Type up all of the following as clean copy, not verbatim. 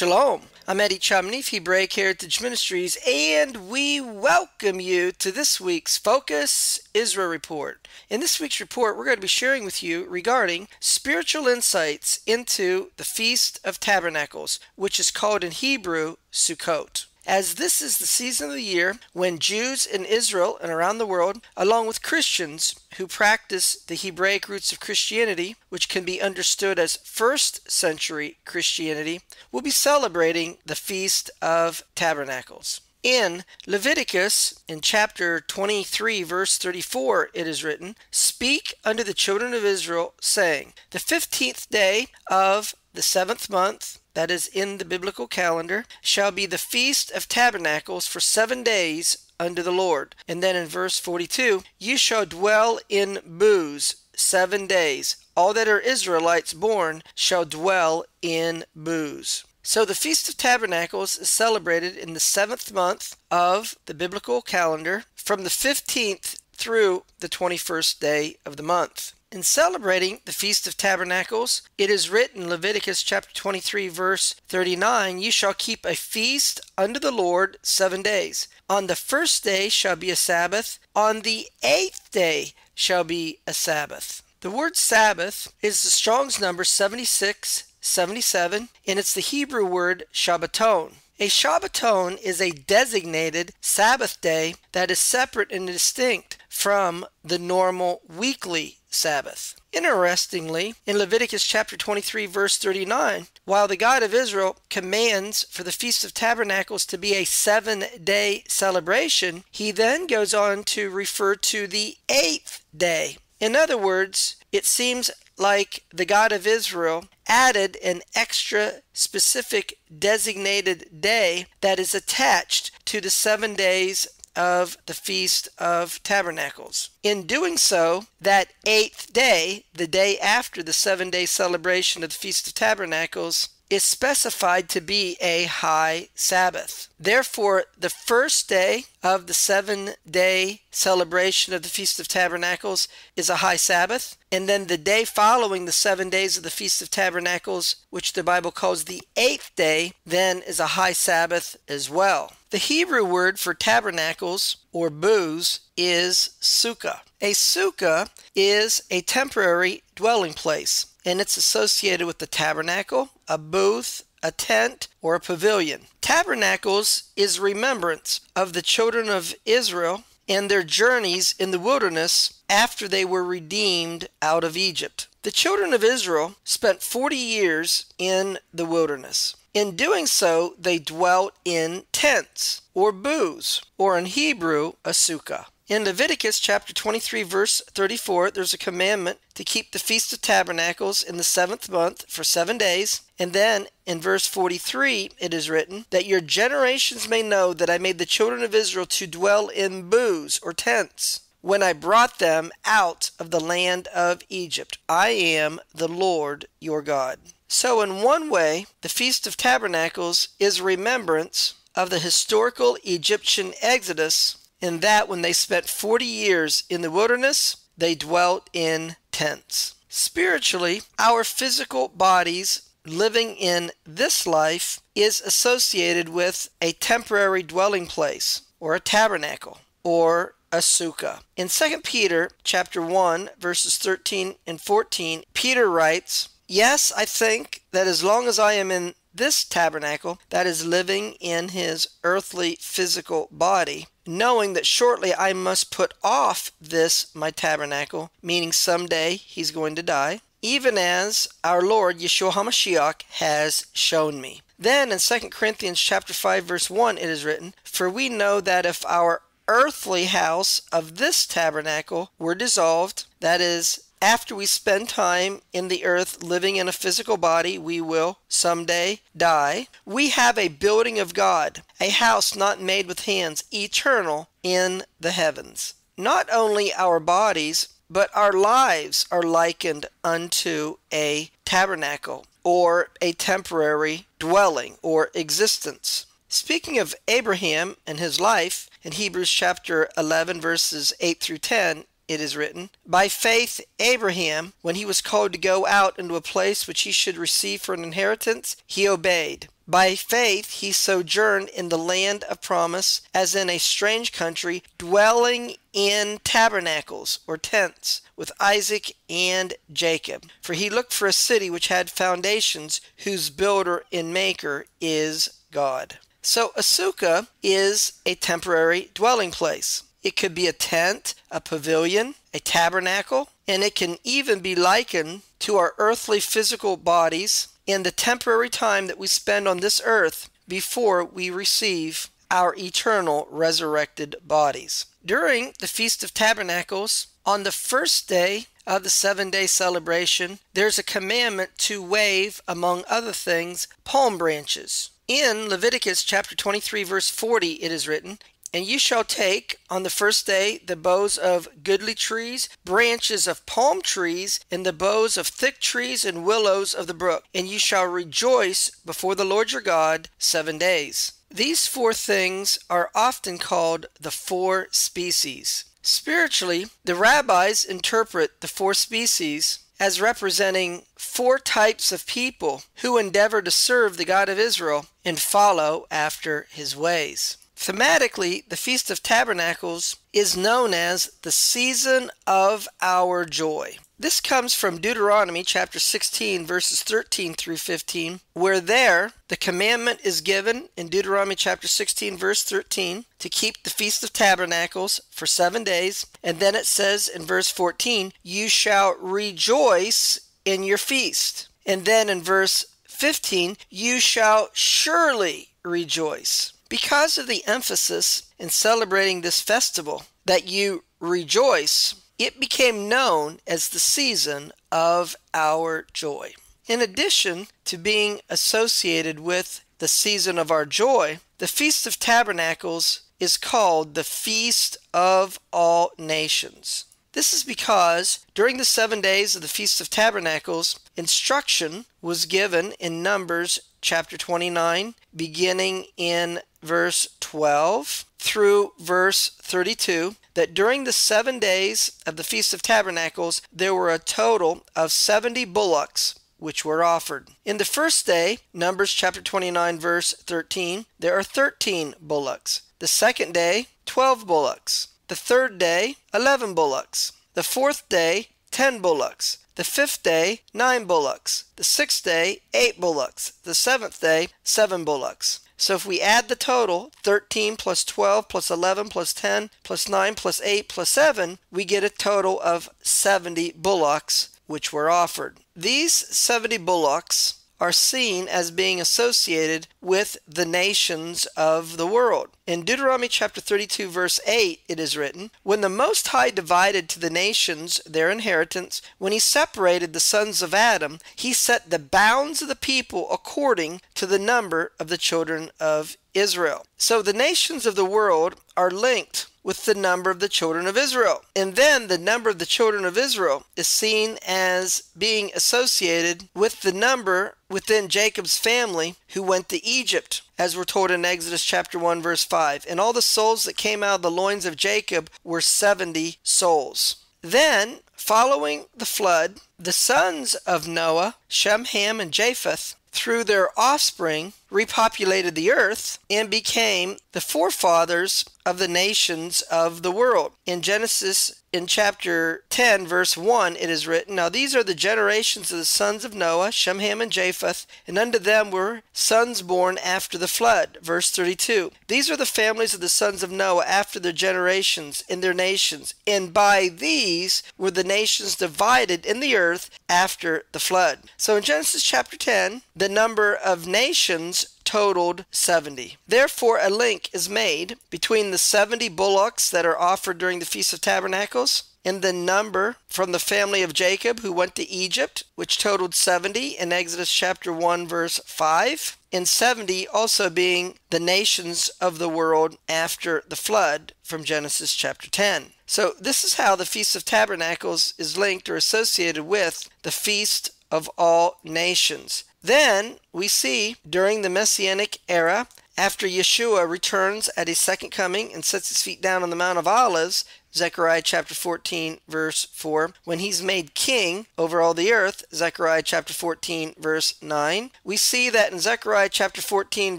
Shalom. I'm Eddie Chumney of Hebraic Heritage Ministries, and we welcome you to this week's Focus Israel Report. In this week's report, we're going to be sharing with you regarding spiritual insights into the Feast of Tabernacles, which is called in Hebrew Sukkot. As this is the season of the year when Jews in Israel and around the world, along with Christians who practice the Hebraic roots of Christianity, which can be understood as first century Christianity, will be celebrating the Feast of Tabernacles. In Leviticus, in chapter 23, verse 34, it is written, "Speak unto the children of Israel, saying, the 15th day of the 7th month, that is in the biblical calendar, shall be the Feast of Tabernacles for 7 days unto the Lord." And then in verse 42, "You shall dwell in booths 7 days. All that are Israelites born shall dwell in booths." So the Feast of Tabernacles is celebrated in the 7th month of the biblical calendar from the 15th through the 21st day of the month. In celebrating the Feast of Tabernacles, it is written in Leviticus chapter 23, verse 39, "You shall keep a feast unto the Lord 7 days. On the first day shall be a Sabbath. On the 8th day shall be a Sabbath." The word Sabbath is the Strong's number 7677, and it's the Hebrew word Shabbaton. A Shabbaton is a designated Sabbath day that is separate and distinct from the normal weekly Sabbath. Interestingly, in Leviticus chapter 23, verse 39, while the God of Israel commands for the Feast of Tabernacles to be a 7-day celebration, he then goes on to refer to the 8th day. In other words, it seems like the God of Israel added an extra specific designated day that is attached to the 7 days of the Feast of Tabernacles. In doing so, that 8th day, the day after the 7-day celebration of the Feast of Tabernacles, is specified to be a high Sabbath. Therefore, the first day of the 7-day celebration of the Feast of Tabernacles is a high Sabbath, and then the day following the 7 days of the Feast of Tabernacles, which the Bible calls the 8th day, then is a high Sabbath as well. The Hebrew word for tabernacles, or booths, is sukkah. A sukkah is a temporary dwelling place, and it's associated with the tabernacle, a booth, a tent, or a pavilion. Tabernacles is remembrance of the children of Israel and their journeys in the wilderness after they were redeemed out of Egypt. The children of Israel spent 40 years in the wilderness. In doing so, they dwelt in tents, or booths, or in Hebrew, a sukkah. In Leviticus chapter 23, verse 34, there's a commandment to keep the Feast of Tabernacles in the 7th month for 7 days. And then in verse 43, it is written, "That your generations may know that I made the children of Israel to dwell in booths, or tents, when I brought them out of the land of Egypt. I am the Lord your God." So in one way, the Feast of Tabernacles is a remembrance of the historical Egyptian exodus, in that when they spent 40 years in the wilderness, they dwelt in tents. Spiritually, our physical bodies living in this life is associated with a temporary dwelling place, or a tabernacle, or a sukkah. In 2 Peter chapter 1, verses 13 and 14, Peter writes, "Yes, I think that as long as I am in this tabernacle, that is living in his earthly physical body, knowing that shortly I must put off this my tabernacle," meaning someday he's going to die, "even as our Lord Yeshua HaMashiach has shown me." Then in 2 Corinthians chapter 5, verse 1, it is written, "For we know that if our earthly house of this tabernacle were dissolved," that is, after we spend time in the earth living in a physical body, we will someday die, "we have a building of God, a house not made with hands, eternal in the heavens." Not only our bodies, but our lives are likened unto a tabernacle, or a temporary dwelling, or existence. Speaking of Abraham and his life, in Hebrews chapter 11, verses 8 through 10, it is written, "By faith Abraham, when he was called to go out into a place which he should receive for an inheritance, he obeyed, By faith he sojourned in the land of promise, as in a strange country, dwelling in tabernacles or tents with Isaac and Jacob. For he looked for a city which had foundations, whose builder and maker is God. So a sukkah is a temporary dwelling place. It could be a tent, a pavilion, a tabernacle, and it can even be likened to our earthly physical bodies in the temporary time that we spend on this earth before we receive our eternal resurrected bodies. During the Feast of Tabernacles, on the first day of the 7-day celebration, there's a commandment to wave, among other things, palm branches. In Leviticus chapter 23, verse 40, it is written, "And you shall take on the first day the boughs of goodly trees, branches of palm trees, and the boughs of thick trees and willows of the brook. And you shall rejoice before the Lord your God 7 days." These 4 things are often called the 4 species. Spiritually, the rabbis interpret the 4 species as representing 4 types of people who endeavor to serve the God of Israel and follow after his ways. Thematically, the Feast of Tabernacles is known as the season of our joy. This comes from Deuteronomy chapter 16, verses 13 through 15, where there the commandment is given in Deuteronomy chapter 16, verse 13, to keep the Feast of Tabernacles for 7 days. And then it says in verse 14, "You shall rejoice in your feast." And then in verse 15, "You shall surely rejoice." Because of the emphasis in celebrating this festival, that you rejoice, it became known as the season of our joy. In addition to being associated with the season of our joy, the Feast of Tabernacles is called the Feast of All Nations. This is because during the 7 days of the Feast of Tabernacles, instruction was given in Numbers chapter 29, beginning in verse 12 through verse 32, that during the 7 days of the Feast of Tabernacles, there were a total of 70 bullocks which were offered. In the first day, Numbers chapter 29, verse 13, there are 13 bullocks. The second day, 12 bullocks. The third day, 11 bullocks. The fourth day, 10 bullocks. The fifth day, 9 bullocks. The sixth day, 8 bullocks. The seventh day, 7 bullocks. So if we add the total, 13 plus 12 plus 11 plus 10 plus 9 plus 8 plus 7, we get a total of 70 bullocks which were offered. These 70 bullocks are seen as being associated with the nations of the world. In Deuteronomy chapter 32 verse 8 it is written, "When the Most High divided to the nations their inheritance, when he separated the sons of Adam, he set the bounds of the people according to the number of the children of Israel." So the nations of the world are linked with the number of the children of Israel. And then the number of the children of Israel is seen as being associated with the number within Jacob's family who went to Egypt, as we're told in Exodus chapter 1 verse 5. And all the souls that came out of the loins of Jacob were 70 souls. Then, following the flood, the sons of Noah, Shem, Ham, and Japheth, through their offspring, repopulated the earth and became the forefathers of the nations of the world. In Genesis, in chapter 10, verse 1, it is written, "Now these are the generations of the sons of Noah, Shem, Ham, and Japheth, and unto them were sons born after the flood." Verse 32, "These are the families of the sons of Noah after their generations in their nations, and by these were the nations divided in the earth after the flood." So in Genesis chapter 10, the number of nations totaled 70. Therefore, a link is made between the 70 bullocks that are offered during the Feast of Tabernacles and the number from the family of Jacob who went to Egypt, which totaled 70 in Exodus chapter 1 verse 5, and 70 also being the nations of the world after the flood from Genesis chapter 10. So this is how the Feast of Tabernacles is linked or associated with the Feast of All Nations. Then we see during the Messianic era, after Yeshua returns at his second coming and sets his feet down on the Mount of Olives, Zechariah chapter 14, verse 4. When he's made king over all the earth, Zechariah chapter 14, verse 9. We see that in Zechariah chapter 14,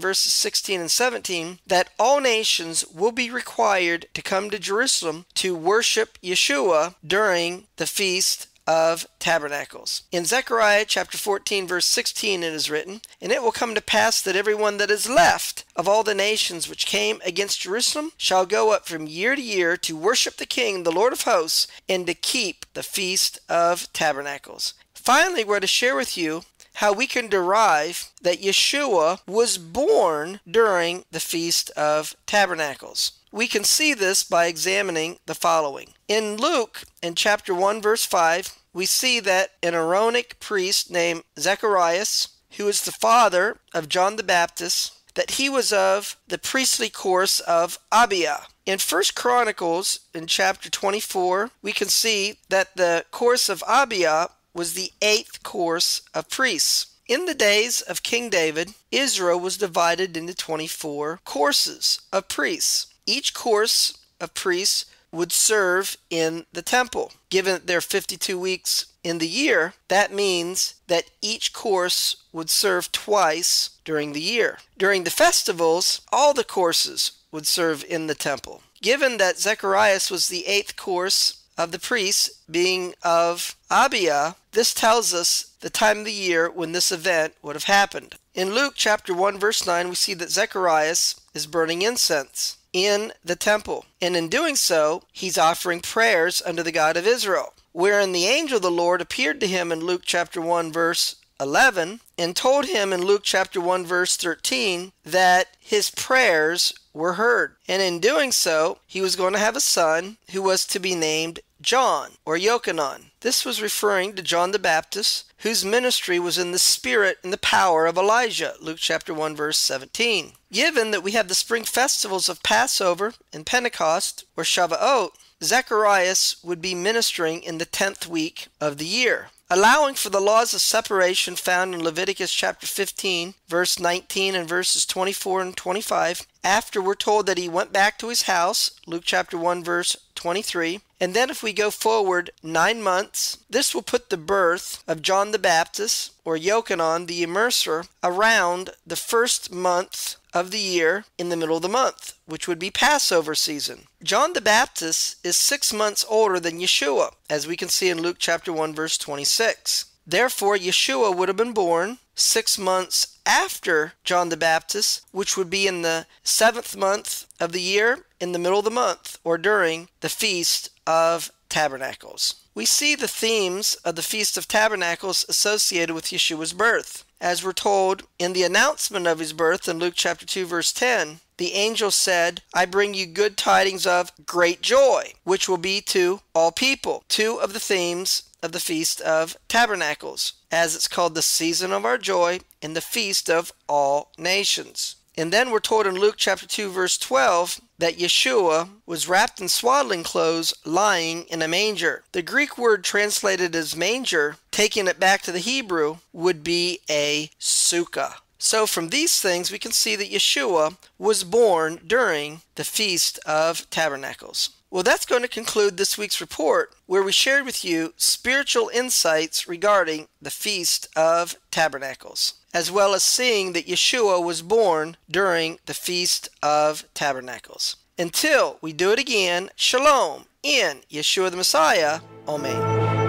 verses 16 and 17, that all nations will be required to come to Jerusalem to worship Yeshua during the Feast of Tabernacles. In Zechariah chapter 14, verse 16, it is written, "And it will come to pass that everyone that is left of all the nations which came against Jerusalem shall go up from year to year to worship the King, the Lord of hosts, and to keep the Feast of Tabernacles." Finally, we're to share with you how we can derive that Yeshua was born during the Feast of Tabernacles. We can see this by examining the following. In Luke, in chapter 1, verse 5, we see that an Aaronic priest named Zacharias, who is the father of John the Baptist, that he was of the priestly course of Abiah. In 1 Chronicles, in chapter 24, we can see that the course of Abiah was the 8th course of priests. In the days of King David, Israel was divided into 24 courses of priests. Each course of priests would serve in the temple. Given that there are 52 weeks in the year, that means that each course would serve twice during the year. During the festivals, all the courses would serve in the temple. Given that Zacharias was the 8th course of the priests, being of Abiah, this tells us the time of the year when this event would have happened. In Luke chapter 1, verse 9, we see that Zacharias is burning incense in the temple, and in doing so, he's offering prayers unto the God of Israel, wherein the angel of the Lord appeared to him in Luke chapter 1, verse 11, and told him in Luke chapter 1, verse 13, that his prayers were heard. And in doing so, he was going to have a son who was to be named John, or Yochanan. This was referring to John the Baptist, whose ministry was in the spirit and the power of Elijah, Luke chapter 1, verse 17. Given that we have the spring festivals of Passover and Pentecost, or Shavuot, Zacharias would be ministering in the 10th week of the year. Allowing for the laws of separation found in Leviticus chapter 15, verse 19 and verses 24 and 25, after we're told that he went back to his house, Luke chapter 1, verse 23, and then if we go forward 9 months, this will put the birth of John the Baptist, or Yochanan the Immerser, around the first month of the year in the middle of the month, which would be Passover season. John the Baptist is 6 months older than Yeshua, as we can see in Luke chapter 1, verse 26. Therefore, Yeshua would have been born 6 months after John the Baptist, which would be in the 7th month of the year, in the middle of the month, or during the Feast of Tabernacles. We see the themes of the Feast of Tabernacles associated with Yeshua's birth. As we're told in the announcement of his birth in Luke chapter 2, verse 10, the angel said, "I bring you good tidings of great joy, which will be to all people." 2 of the themes of the Feast of Tabernacles, as it's called the season of our joy and the feast of all nations. And then we're told in Luke chapter 2, verse 12, that Yeshua was wrapped in swaddling clothes, lying in a manger. The Greek word translated as manger, taking it back to the Hebrew, would be a sukkah. So from these things, we can see that Yeshua was born during the Feast of Tabernacles. Well, that's going to conclude this week's report, where we shared with you spiritual insights regarding the Feast of Tabernacles, as well as seeing that Yeshua was born during the Feast of Tabernacles. Until we do it again, Shalom in Yeshua the Messiah. Amen.